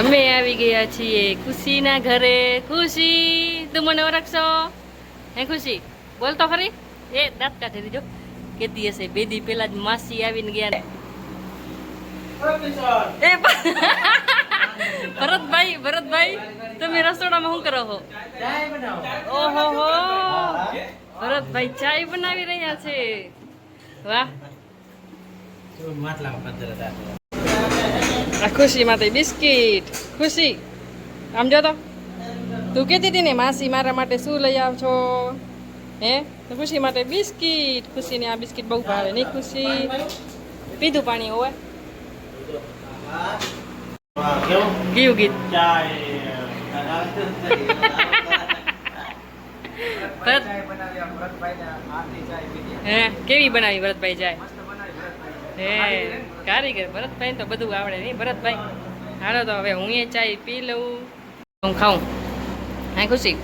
અમે આવી ગયા છીએ ખુશીના ઘરે. ખુશી, તું મને ઓળખશો? હે ખુશી, બોલ તો ખરી. એ દાંત કાઢી દીધો. કેતી હશે બે દી પેલા જ માસી આવીને ગયા ને. એ ભરતભાઈ તમે રસોડામાં શું કરો છો? ઓહો હો, ભરતભાઈ ચાય બનાવી રહ્યા છે. વાહ. આ ખુશી માટે બિસ્કિટ. ખુશી આમ જો તો, તું કહેતી હતી ને માસી મારા માટે શું લઈ આવશો? હે તો ખુશી માટે બિસ્કિટ. ખુશીને આ બિસ્કિટ બહુ ભાવે નહીં ખુશી? પીધું પાણી હોય ગયું ગીત. હે કેવી બનાવી ભરતભાઈ ચાય? હે કારીગર ભરતભાઈ તો બધું આવડે નહીં ભરતભાઈ. હાલો તો હવે હું એ ચાય પી લઉં, હું ખાઉં. હા ખુશી,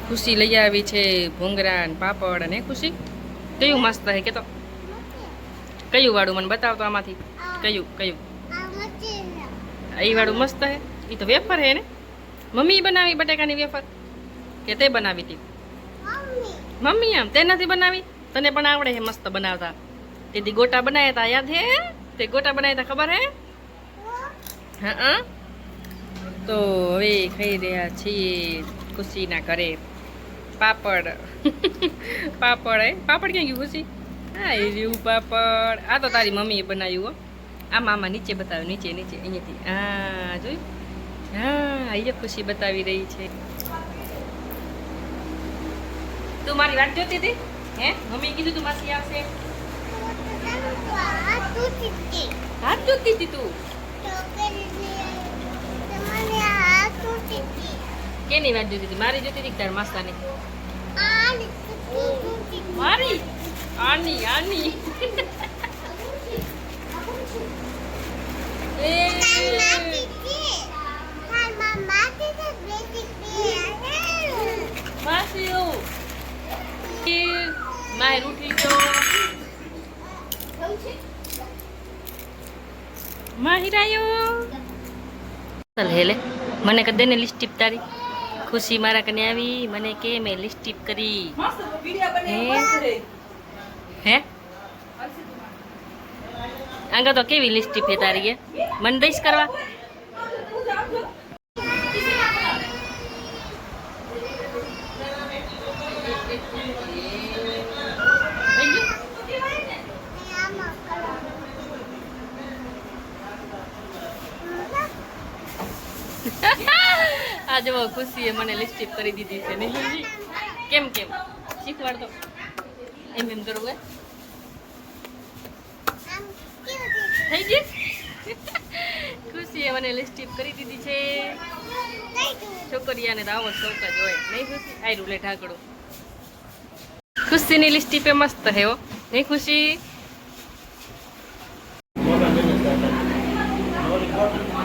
ખુશી લઈ આવી છે ભૂંગરા ને પાપડ. અને ખુશી કયું મસ્ત છે કે તો કયું વાળું મને બતાવતો આમાંથી. કયું એ વાળું મસ્ત હે? એ તો વેફર હે ને? મમ્મી બનાવી બટાકાની વેફર કે તે બનાવી હતી? મમ્મી. આમ તે નથી બનાવી? તને પણ આવડે હે મસ્ત બનાવતા? તેથી ગોટા બનાવ્યા હતા, યાદ હે? તે ગોટા બનાવ્યા હતા, ખબર હે? હા. તો હવે ખાઈ રહ્યા છીએ ખુશીના ઘરે પાપડ. પાપડ હે? પાપડ ક્યાં ગયું ખુશી? હા એ રહ્યું પાપડ. આ તો તારી મમ્મીએ બનાવ્યું હો. આમાં નીચે બતાવ્યું, નીચે અહીંયાથી. હા જોયું? હા એ ખુશી બતાવી રહી છે. તું મારી વાત જોતી હતી? હે મમ્મી કીધું તું માસી આવશે? હાથ જોતી હતી તું? કેની વાત જોતી હતી? મારી જોતી હતી તાર માસ્તાની? મારી આની માસી માય રૂઠી ગયો. માહિરાયો ચાલ હેલે મને કદે ને લિસ્ટિપ તારી. ખુશી મારા કને આવી, મને કે મેં લિસ્ટિપ કરી. હે આગળ તો કેવી લિસ્ટિપ હે તારી? મને દઈશ કરવા? આ જો ખુશીએ મને લિસ્ટિપ કરી દીધી છે. નહીં કેમ શીખવાડ તો. એમ કરવું થઈ ગયું. ખુશીએ મને લિસ્ટિપ કરી દીધી છે. છોકરીયાને તો આવો શોખ જ હોય નહીં ખુશી? આયરું લે ઢાંકડું. ખુશીની લિસ્ટિપે મસ્ત હે હો નહીં ખુશી?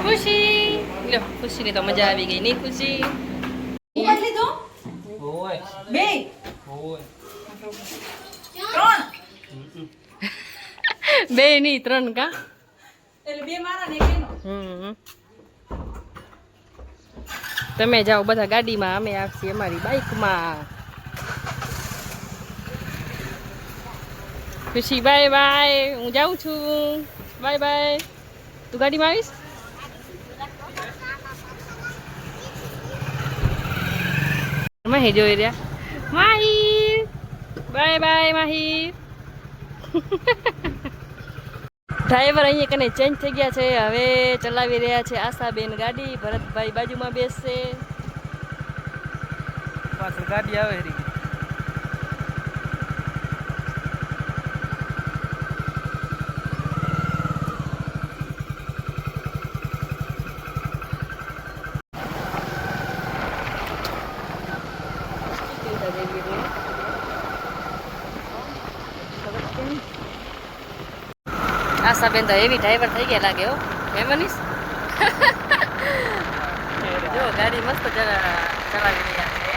ખુશી લો, ખુશીની તો મજા આવી ગઈ નહીં ખુશી? બે નહીં 3 કા? તમે જાઓ બધા ગાડીમાં, અમે આવશી અમારી બાઈકમાં. ખુશી બાય બાય, હું જાઉં છું. Bye bye. તું ગાડીમાં આવીશ? માહી જોઈ રહ્યા. Mahi bye bye. Mahi driver અહીંયા કને ચેન્જ થઈ ગયા છે. હવે ચલાવી રહ્યા છે આશાબેન ગાડી. ભરતભાઈ બાજુમાં બેસશે. પાછળ ગાડી આવે રહી. આશાબેન તો એવી ડ્રાઈવર થઈ ગયા લાગે હો. હે મનીષ? જો ગાડી મસ્ત ચલાવી રહ્યા છે.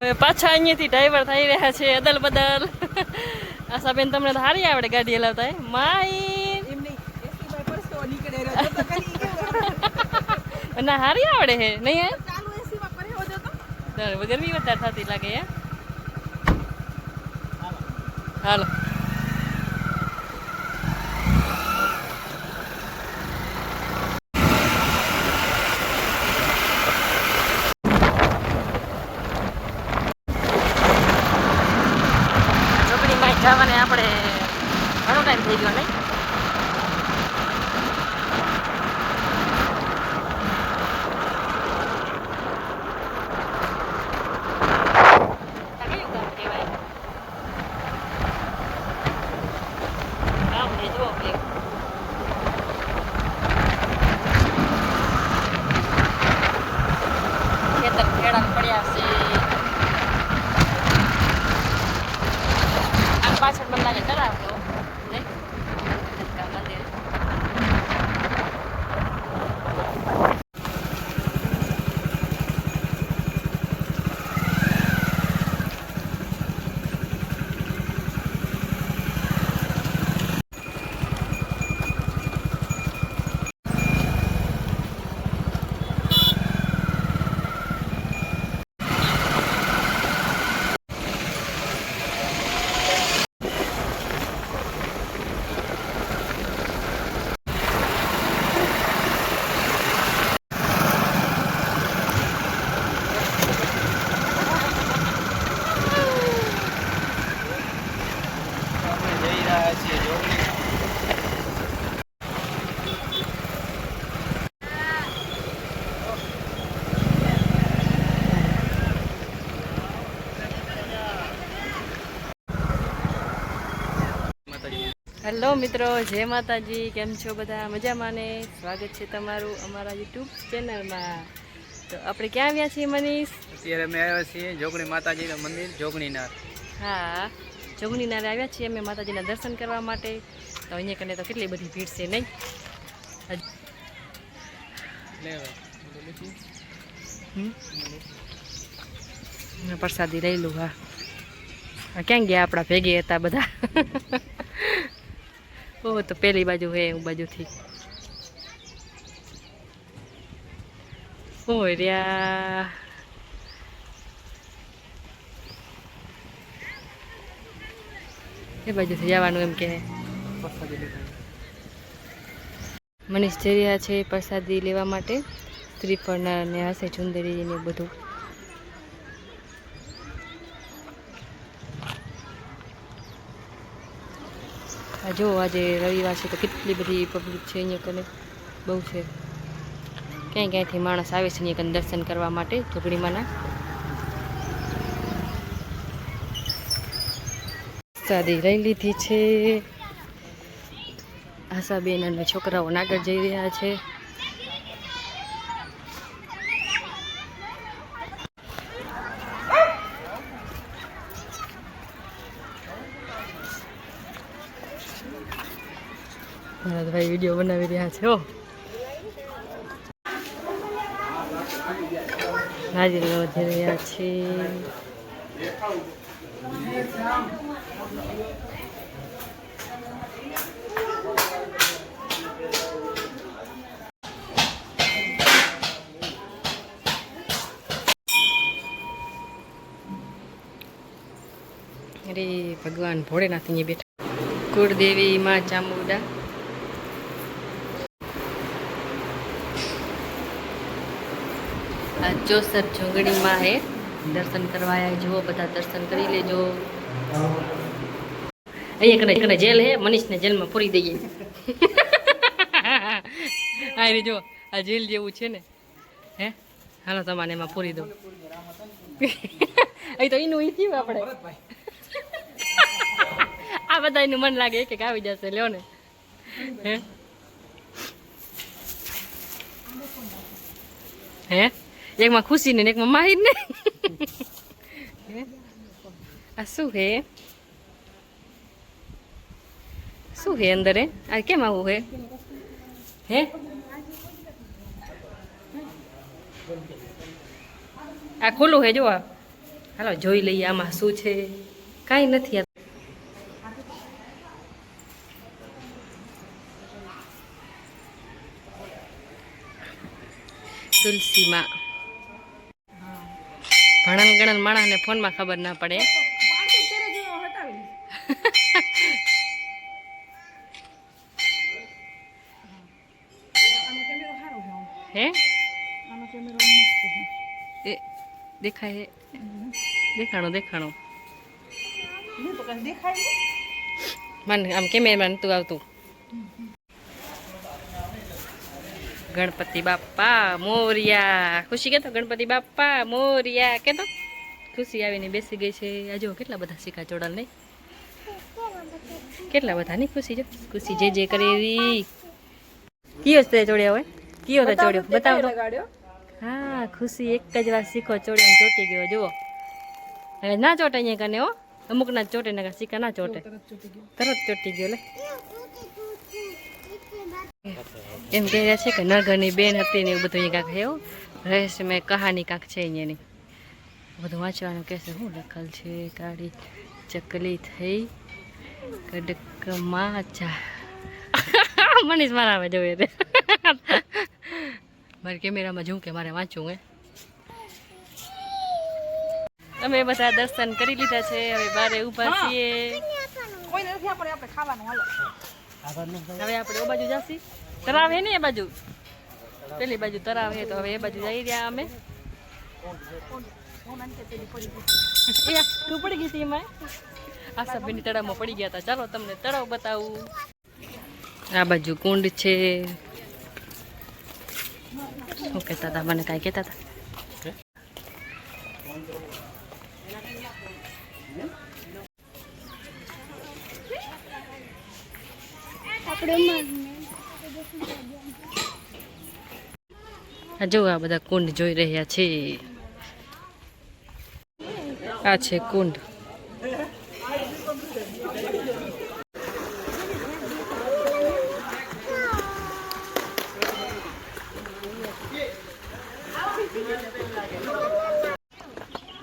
હવે પાછા અહીંયાથી ડ્રાઈવર થઈ રહ્યા છે અદલ બદલ. આશાબેન તમને તો સારી આવડે ગાડી હલાવતા હે માઈ. ના હારી આવડે હે નહીં હે ગરમી વધારે થતી લાગે હે. હાલો ચોકડીમાં જવાને આપણે ઘણો ટાઈમ થઈ ગયો નહીં. પાછળ મને લાગે તળાવ તો નહીં મંદિર. હેલો મિત્રો, જય માતાજી. કેમ છો બધા? મજામાં ને? સ્વાગત છે તમારું અમારા યુટ્યુબ ચેનલમાં. તો આપણે ક્યાં આવ્યા છીએ મનીષ? અત્યારે અમે આવ્યા છીએ જોગણી માતાજીનું મંદિર જોગણીનાર. હા, જોગણીનાર આવ્યા છીએ અમે માતાજીના દર્શન કરવા માટે. તો અહીંયા કને તો કેટલી બધી ભીડ છે નહીં? પ્રસાદી લઈ લું. હા, ક્યાં ગયા આપણા ભેગે હતા બધા? ઓ તો પેલી બાજુ હે હું બાજુથી ઓ રહ્યા. એ બાજુથી જવાનું એમ કે મનીષ જઈ રહ્યા છે પ્રસાદી લેવા માટે. શ્રીફળના ને હશે ચુંદરી ને બધું. જો આજે રવિવાર છે તો કેટલી બધી પબ્લિક છે અહીંયા કને, બહુ છે. ક્યાંય ક્યાંયથી માણસ આવે છે અહીંયા કને દર્શન કરવા માટે જોગણીમાંના. પ્રસાદી લઈ લીધી છે. આશાબેન અને છોકરાઓ નાગર જઈ રહ્યા છે. ભરતભાઈ વિડીયો બનાવી રહ્યા છે. હો હાજર વધી રહ્યા છે. અરે ભગવાન ભોળેનાથ અહીંયા બેઠા. કુળદેવી માં ચામુંડા. આ ચોસઠ જોગણીમાં હે દર્શન કરવા આવ્યા. જુઓ બધા દર્શન કરી લેજો. અહીંયા કને જેલ હે, મનીષને જેલમાં પૂરી દઈએ. હા રે જો આ જેલ જેવું છે ને. હે હાલો તમારે એમાં પૂરી દઉં. અહીં તો એનું ઈ થયું આપણે. આ બધા એનું મન લાગે એક એક આવી જશે. લ્યો ને. હે હે એકમાં ખુશી ને એકમાં માહિર ને. આ શું હે? શું હે અંદર? હે આ કેમ આવું હે? હે આ ખુલ્લું હે જો. આ હાલો જોઈ લઈએ આમાં શું છે. કાંઈ નથી આ તુલસીમાં ભણન ગણન માણસને ફોનમાં ખબર ના પડે. હે એ દેખાય દેખાણો મને આમ કેમેરામાં નતું આવતું. ગણપતિ બાપ્પા મોરિયા. ખુશી કેતો ગણપતિ બાપ્પા મોરિયા કેતો. ખુશી આવીને બેસી ગઈ છે. આ જો કેટલા બધા સિક્કા ચોડાલ નહીં, કેટલા બધા નહીં. ખુશી જો ખુશી જે કરે એવી. કયો તે ચોડ્યા હોય, કયો તે ચોડ્યો બતાવ તો. હા ખુશી એક જ વાર સિક્કો ચોડ્યો ચોટી ગયો જુઓ. હવે ના ચોટે અહીંયા કને હો, અમુક ના ચોટે ને સિક્કા ના ચોટે, તરત ચોટી ગયો. લે એમ કહી રહ્યા છે કે નરગરની બેન હતી ને એવું બધું અહીંયા કાંક એવું રહસ્યમય કહાની કાંક છે અહીંયાની. બધું વાંચવાનું કહેશે. શું લખેલ છે? કાળી ચકલી થઈ કડક માચા. મનીષ મારા આવે જોઈએ તે મારી કેમેરામાં જોઉં કે મારે વાંચવું હે. અમે બધા દર્શન કરી લીધા છે. હવે બારે ઊભા છીએ. હવે આપણે ઓ બાજુ જાસી. તરાવ હે ને એ બાજુ, પેલી બાજુ તરાવ હે તો હવે એ બાજુ જઈ રહ્યા અમે. તું પડી ગઈ હતી એમાં. આશાબેન તળાવમાં પડી ગયા હતા. ચાલો તમને તળાવ બતાવું. આ બાજુ કુંડ છે. શું કહેતા હતા? મને કાંઈ કહેતા હતા. જો આ બધા કુંડ જોઈ રહ્યા છે. આ છે કુંડ.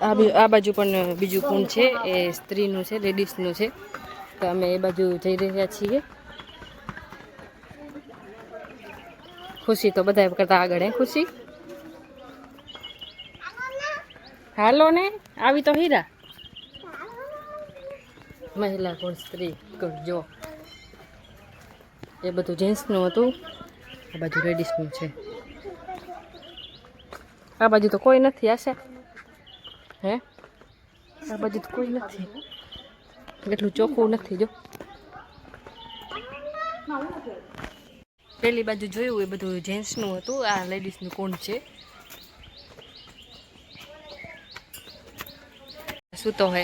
આ બાજુ પણ બીજું કુંડ છે. એ સ્ત્રીનું છે, લેડીઝનું છે. તો અમે એ બાજુ જઈ રહ્યા છીએ. ખુશી તો બધા કરતા આગળ. હે ખુશી હાલો ને. આવી તો હીરા. મહિલા કોણ સ્ત્રી કોણ જો. એ બધું જેન્ટ્સનું હતું. આ બાજુ લેડીઝનું છે. આ બાજુ તો કોઈ નથી. આશા હે આ બાજુ તો કોઈ નથી. એટલું ચોખ્ખું નથી. જો પેલી બાજુ જોયું એ બધું જેન્ટ્સનું હતું. આ લેડીઝનું કુંડ છે. શું તો હે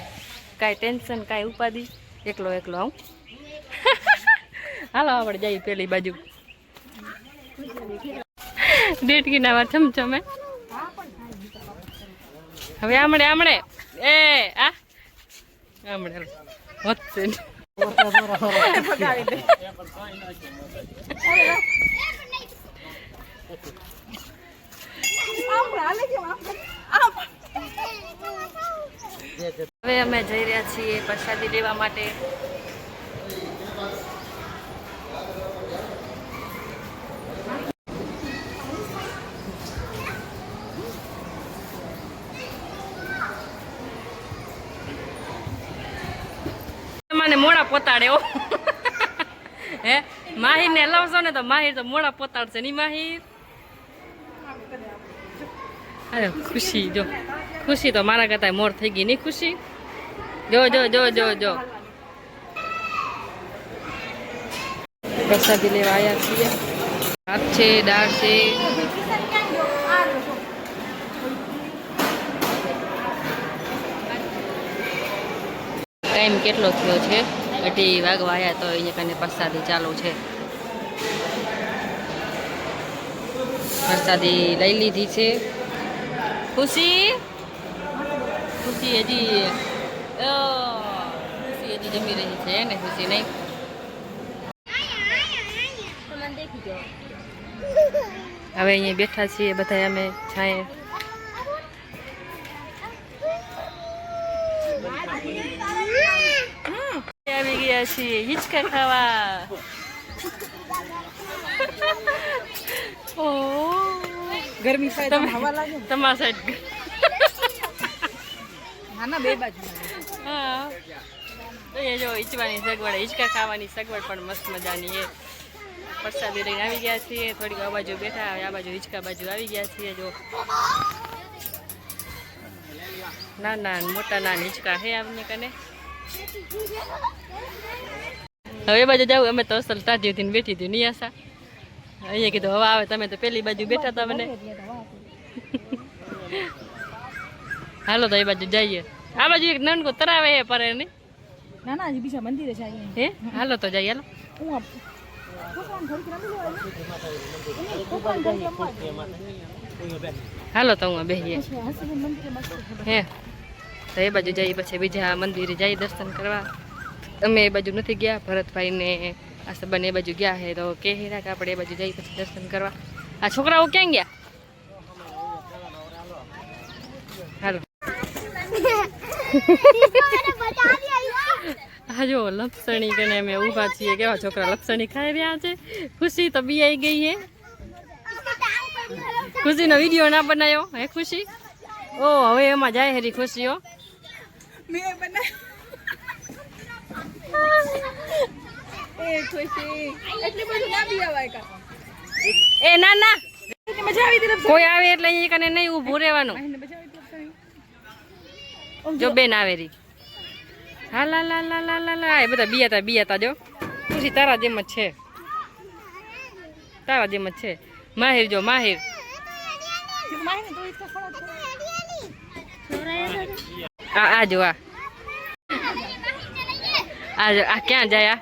કાંઈ ટેન્શન કાંઈ ઉપાધિ. એકલો આવું. હાલો આપણે જઈએ પેલી બાજુ. દેડકીના વાર ચમચમે. હવે આમળે એ આ આમળે વધશે. હવે અમે જઈ રહ્યા છીએ પ્રસાદી લેવા માટે. મને મોડા પોતાડે હો. હે માહિર ને લાવશો ને તો માહિર તો મોડા પોતાડશે ની માહિર. અરે ખુશી જો. ખુશી તો મારા કરતા મોર થઈ ગઈ નહીં. ખુશી જો જો જો જો જો. પ્રસાદી લેવા આવ્યા છીએ. ભાત છે, દાળ છે. ટાઈમ કેટલો થયો છે? 2 વાગવા આવ્યા. તો અહીંયા કને પ્રસાદી ચાલુ છે. પ્રસાદી લઈ લીધી છે. ખુશી હજી જમી રહી છે ને ખુશી નહીં. હવે અહીંયા બેઠા છીએ બધા અમે છાંયે. ગયા છીએ હિંચકા ખાવા. ઓહ ગરમી થાય તો હવા લાગે. તમારા સાઈડ ના બે બાજુ. હા એ જો હિંચવાની સગવડ, હિંચકા ખાવાની સગવડ પણ મસ્ત મજાની છે. પ્રસાદી લઈને આવી ગયા છીએ, થોડીક આ બાજુ બેઠા, આ બાજુ હિંચકા બાજુ આવી ગયા છીએ. જો નાના મોટા નાના હિંચકા છે આમને કને. હવે બાજુ જાવ અમે તો અસલ તાજી હતી બેઠી હતી નિયાસા. અહીંયા કીધું હવા આવે, તમે તો પેલી બાજુ બેઠા હતા મને. હાલો તો એ બાજુ જઈએ. આ બાજુ એક નાનકો તરાવે હે પરે નહીં. ના ના હજી બીજા મંદિરે છે હે હાલો તો જઈએ. હાલો તો હું બેસીએ. હે તો એ બાજુ જઈએ, પછી બીજા મંદિરે જઈએ દર્શન કરવા. અમે એ બાજુ નથી ગયા, ભરતભાઈ ને આ સબન એ બાજુ ગયા હે, તો કે હીરા કે આપણે એ બાજુ જઈએ પછી દર્શન કરવા. આ છોકરાઓ ક્યાં ગયા? હાલો હા જો લપસણી કરીને અમે ઊભા છીએ. કેવા છોકરા લપસણી ખાઈ રહ્યા છે. ખુશી તો બી આવી ગઈ હે. ખુશીનો વિડીયો ના બનાવ્યો હે ખુશી? ઓ હવે એમાં જાય હેરી ખુશીઓ. મેં બનાવ્યો એ ખુશી એટલે બધું ના બી આવાય કા. એ ના ના મજા આવી હતી. કોઈ આવે એટલે અહીં કને નહીં ઊભું રહેવાનું. જો બેન આવે રી. હા લા લા લા લા લા લા એ બધા બીયાતા જો. ખુશી તારા જેમ જ છે, તારા જેમ જ છે. માહિર જો માહિર. આ જો આ ક્યાં જાય? આ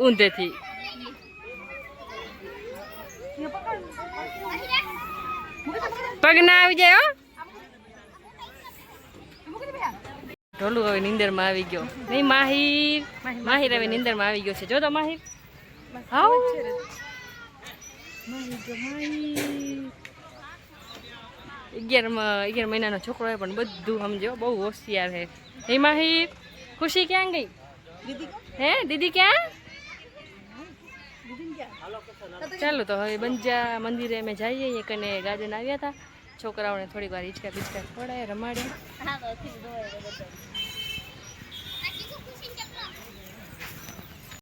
ઊંધેથી પગ ના આવી જાય હો. ઢોલું હવે નીંદરમાં આવી ગયો નહીં. માહિર હવે નીંદરમાં આવી ગયો છે. જો તો માહિર હાઉ 11 મહિનાનો છોકરો હોય પણ બધું સમજો, બહુ હોશિયાર છે. હે માહિર. ખુશી ક્યાં ગઈ? હે દીદી ક્યાં? ચાલો તો હવે બંજા મંદિરે અમે જઈએ. એક અને ગાર્ડન આવ્યા હતા, છોકરાઓને થોડીક વાર હિંચકા બિચકા ખવડાય રમાડે.